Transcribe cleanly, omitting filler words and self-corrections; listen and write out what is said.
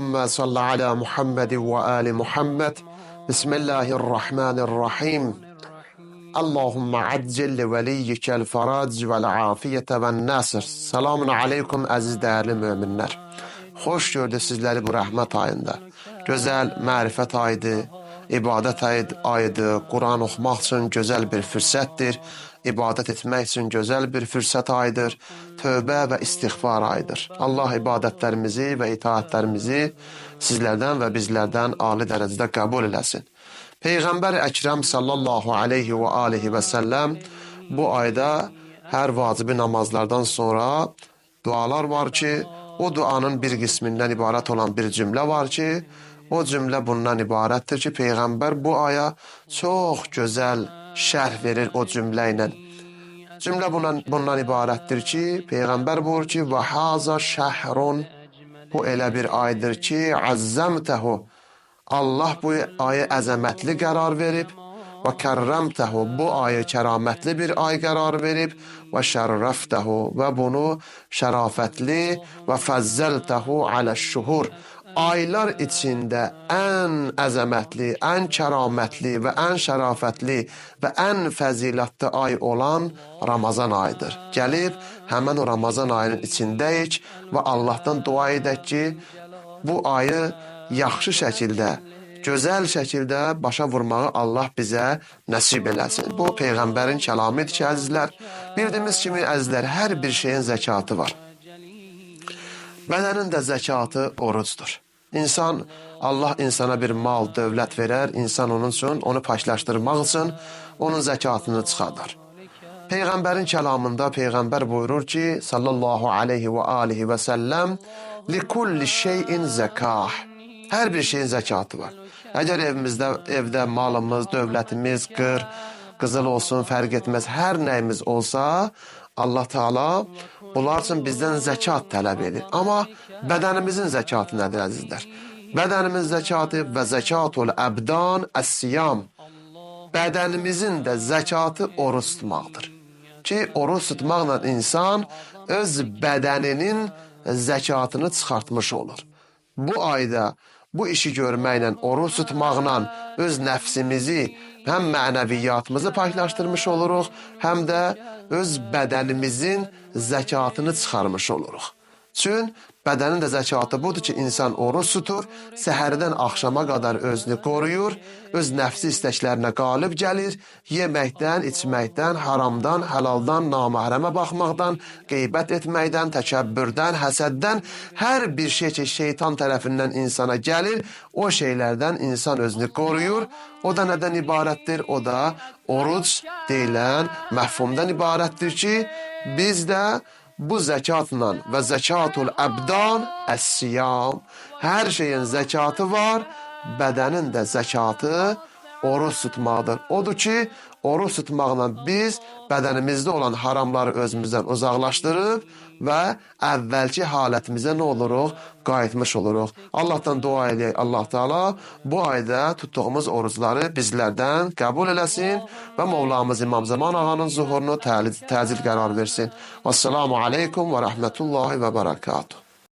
اللهم صل على محمد وآل محمد. بسم الله الرحمن الرحيم. اللهم عجل لveliyike el-farac vel-afiyete ven-nasr. Selamun aleyküm əziz değerli müminler. Hoş gördük sizleri bu rahmet ayında. Güzel marifet ayıdır, ibadet ayıdır, Kur'an okumak için güzel bir fırsatdır. İbadet etmek için güzel bir fırsat ayıdır. Tövbe ve istiğfar ayıdır. Allah ibadetlerimizi ve itaatlerimizi sizlerden ve bizlerden âli derecede kabul eləsin. Peygamber Ekrem sallallahu aleyhi ve aleyhi ve sellem bu ayda her vacibi namazlardan sonra dualar var ki, o duanın bir kısmından ibaret olan bir cümle var ki, o cümle bundan ibarettir ki Peygamber bu aya çok güzel şerh verir o cümleyle. Cümle bundan ibarettir ki Peygamber buyurur ki ve haza şehrun, bu elə bir aydır ki azzamtehu, Allah bu ayı əzəmətli qərar verib və kərrəmtəhu, bu ayı kəramətli bir ay qərar verib və şərrəftəhu, və bunu şərafətli və fəzzəltəhu aləş-şuhur, aylar içində ən əzəmətli, ən kəramətli və ən şərafətli və ən fəzilətli ay olan Ramazan ayıdır. Gəlib həmən o Ramazan ayının içindəyik və Allahdan dua edək ki, bu ayı yaxşı şəkildə, gözəl şəkildə başa vurmağı Allah bizə nəsib eləsin. Bu Peyğəmbərin kəlamidir ki, əzizlər. Bildiyimiz kimi, əzizlər, hər bir şeyin zəkatı var. Bədənin də zəkatı orucdur. Allah insana bir mal, dövlət verər, insan onun üçün, onu paylaşdırmaq üçün onun zəkatını çıxardar. Peyğəmbərin kəlamında Peyğəmbər buyurur ki, sallallahu aleyhi və aleyhi və səlləm, likulli şeyin zəkah. Hər bir şeyin zəkatı var. Əgər evdə malımız, dövlətimiz, qızıl olsun, fərq etməz, hər nəyimiz olsa, Allah Teala bunlar üçün bizdən zəkat tələb edir. Amma bədənimizin zəkatı nədir, əzizlər? Bədənimin zəkatı və zəkatul əbdan əs-siyam. Bədənimizin də zəkatı oruç tutmaqdır. Ki, oruç tutmaqla insan öz bədəninin zəkatını çıxartmış olur. Bu ayda bu işi görməklə, oruç tutmaqla öz nəfsimizi, həm mənəviyyatımızı paylaşdırmış oluruq, həm də öz bədənimizin zəkatını çıxarmış oluruq. Çünki bədənin də zəkatı budur ki, insan oruç tutur, səhərdən axşama qədər özünü qoruyur, öz nəfsi istəklərinə qalib gəlir, yeməkdən, içməkdən, haramdan, həlaldan, namahrəmə baxmaqdan, qeybət etməkdən, təkəbbürdən, həsəddən, hər bir şey ki, şeytan tərəfindən insana gəlir, o şeylərdən insan özünü qoruyur. O da nədən ibarətdir? O da oruc deyilən məhfumdan ibarətdir ki, biz də bu zəkatla və zəkatul əbdan əs-siyam, hər şeyin zəkatı var, bədənin də zəkatı oruç tutmaqdır. Odur ki, oruç tutmaqla biz bədənimizdə olan haramları özümüzdən uzaqlaşdırıb və əvvəlki halətimizə nə oluruq? Qayıtmış oluruq. Allahdan dua edək, Allah Teala bu ayda tutduğumuz orucları bizlərdən qəbul eləsin və Mevlamız İmam Zaman ağanın zuhurunu təcil qərar versin. Vəssalamu aleykum və rəhmətullahi və bərəkatuhu.